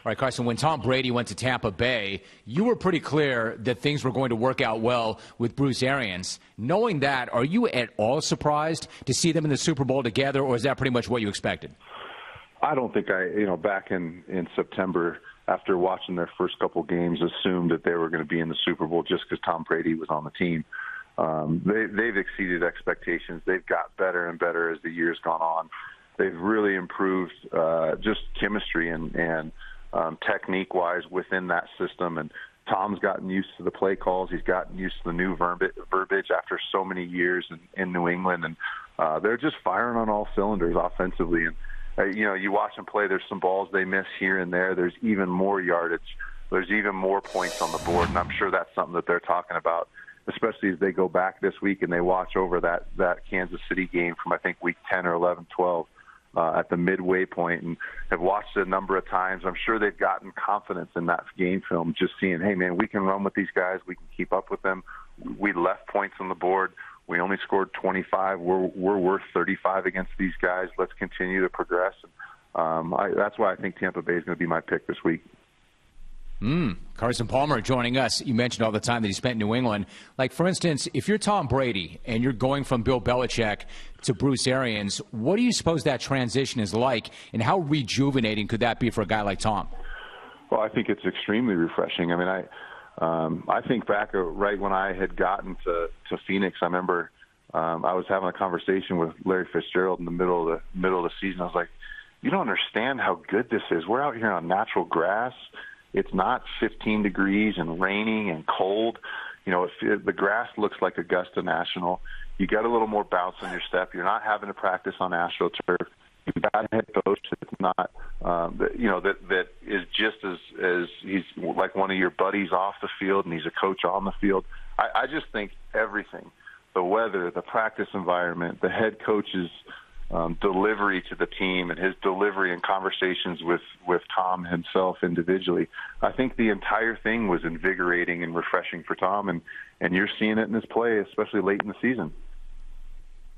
right, Carson, when Tom Brady went to Tampa Bay, you were pretty clear that things were going to work out well with Bruce Arians. Knowing that, are you at all surprised to see them in the Super Bowl together, or is that pretty much what you expected? I don't think back in September, after watching their first couple games, assumed that they were going to be in the Super Bowl just because Tom Brady was on the team. They've exceeded expectations. They've got better and better as the year's gone on. They've really improved just chemistry and technique-wise within that system. And Tom's gotten used to the play calls. He's gotten used to the new verbiage after so many years in New England. And they're just firing on all cylinders offensively. And, you watch them play, there's some balls they miss here and there. There's even more yardage. There's even more points on the board. And I'm sure that's something that they're talking about, especially as they go back this week and they watch over that Kansas City game from, I think, week 10 or 11, 12 at the midway point, and have watched it a number of times. I'm sure they've gotten confidence in that game film, just seeing, hey, man, we can run with these guys. We can keep up with them. We left points on the board. We only scored 25. We're worth 35 against these guys. Let's continue to progress. That's why I think Tampa Bay is going to be my pick this week. Carson Palmer joining us. You mentioned all the time that he spent in New England. Like, for instance, if you're Tom Brady and you're going from Bill Belichick to Bruce Arians, what do you suppose that transition is like, and how rejuvenating could that be for a guy like Tom? Well, I think it's extremely refreshing. I mean, I think back right when I had gotten to Phoenix. I remember I was having a conversation with Larry Fitzgerald in the middle of the season. I was like, you don't understand how good this is. We're out here on natural grass. It's not 15 degrees and raining and cold. The grass looks like Augusta National. You got a little more bounce in your step. You're not having to practice on AstroTurf. You've got a head coach that's not, that is just as he's like one of your buddies off the field, and he's a coach on the field. I just think everything, the weather, the practice environment, the head coach's delivery to the team, and his delivery and conversations with Tom himself individually. I think the entire thing was invigorating and refreshing for Tom, and you're seeing it in his play, especially late in the season.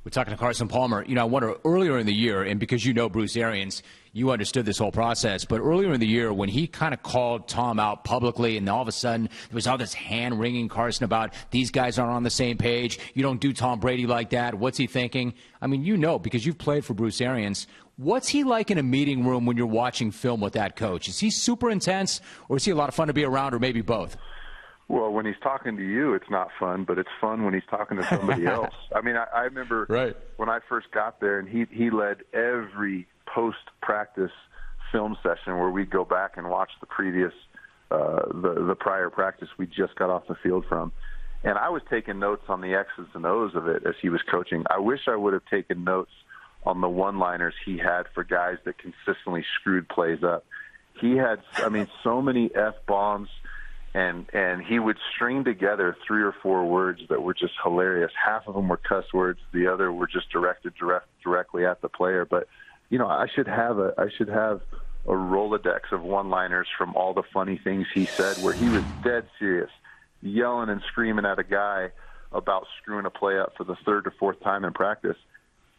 We're talking to Carson Palmer. I wonder, earlier in the year, and because you know Bruce Arians, you understood this whole process, but earlier in the year when he kind of called Tom out publicly and all of a sudden there was all this hand-wringing, Carson, about these guys aren't on the same page. You don't do Tom Brady like that. What's he thinking? I mean, because you've played for Bruce Arians. What's he like in a meeting room when you're watching film with that coach? Is he super intense, or is he a lot of fun to be around, or maybe both? Well, when he's talking to you, it's not fun, but it's fun when he's talking to somebody else. I mean, I remember when I first got there, and he led every post-practice film session where we'd go back and watch the previous, the prior practice we just got off the field from. And I was taking notes on the X's and O's of it as he was coaching. I wish I would have taken notes on the one-liners he had for guys that consistently screwed plays up. He had, so many F-bombs. And he would string together 3 or 4 words that were just hilarious. Half of them were cuss words. The other were just directed directly at the player. But, I should have a Rolodex of one-liners from all the funny things he said where he was dead serious, yelling and screaming at a guy about screwing a play up for the 3rd or 4th time in practice.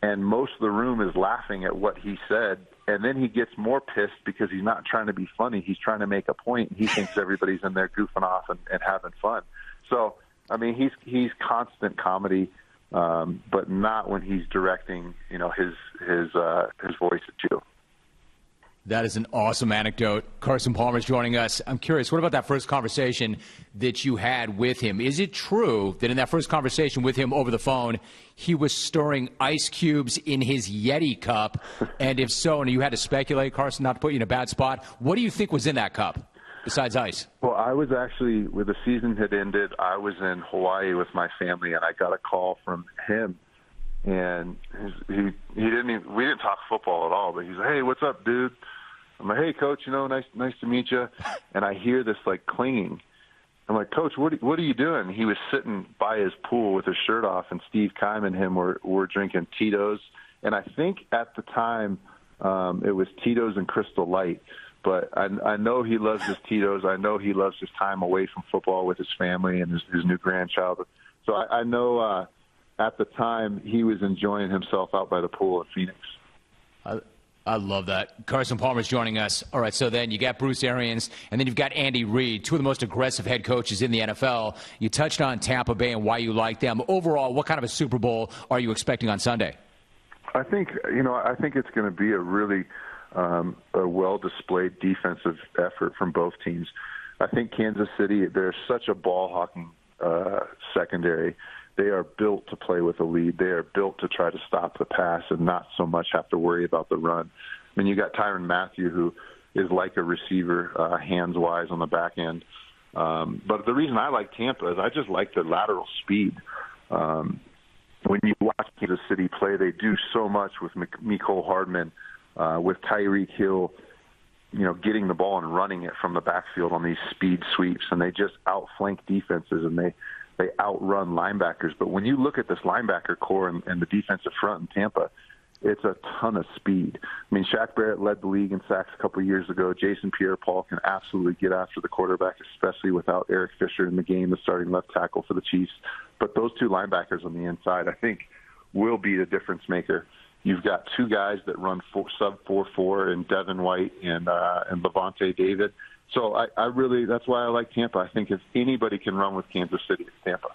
And most of the room is laughing at what he said. And then he gets more pissed because he's not trying to be funny. He's trying to make a point, and he thinks everybody's in there goofing off and having fun. So, he's constant comedy, but not when he's directing, his voice at you. That is an awesome anecdote. Carson Palmer is joining us. I'm curious, what about that first conversation that you had with him? Is it true that in that first conversation with him over the phone, he was stirring ice cubes in his Yeti cup? And if so, and you had to speculate, Carson, not to put you in a bad spot, what do you think was in that cup besides ice? Well, I was actually, when the season had ended, I was in Hawaii with my family, and I got a call from him. And we didn't talk football at all, but he's like, hey, what's up, dude? I'm like, hey, Coach, nice to meet you. And I hear this, clinging. I'm like, Coach, what are you doing? He was sitting by his pool with his shirt off, and Steve Keim and him were drinking Tito's. And I think at the time it was Tito's and Crystal Light. But I know he loves his Tito's. I know he loves his time away from football with his family and his new grandchild. So I know at the time he was enjoying himself out by the pool in Phoenix. I love that. Carson Palmer's joining us. All right, so then you got Bruce Arians, and then you've got Andy Reid, two of the most aggressive head coaches in the NFL. You touched on Tampa Bay and why you like them. Overall, what kind of a Super Bowl are you expecting on Sunday? I think it's going to be a really a well-displayed defensive effort from both teams. I think Kansas City, they're such a ball-hawking secondary. They are built to play with a lead. They are built to try to stop the pass and not so much have to worry about the run. I mean, you got Tyrann Mathieu, who is like a receiver, hands-wise on the back end. But the reason I like Tampa is I just like their lateral speed. When you watch Kansas City play, they do so much with Mecole Hardman, with Tyreek Hill, getting the ball and running it from the backfield on these speed sweeps, and they just outflank defenses, and they outrun linebackers. But when you look at this linebacker core and the defensive front in Tampa, it's a ton of speed. I mean, Shaq Barrett led the league in sacks a couple of years ago. Jason Pierre-Paul can absolutely get after the quarterback, especially without Eric Fisher in the game, the starting left tackle for the Chiefs. But those two linebackers on the inside, I think, will be the difference maker. You've got two guys that run sub 4.4 and Devin White and Levante David. So I really, that's why I like Tampa. I think if anybody can run with Kansas City, it's Tampa.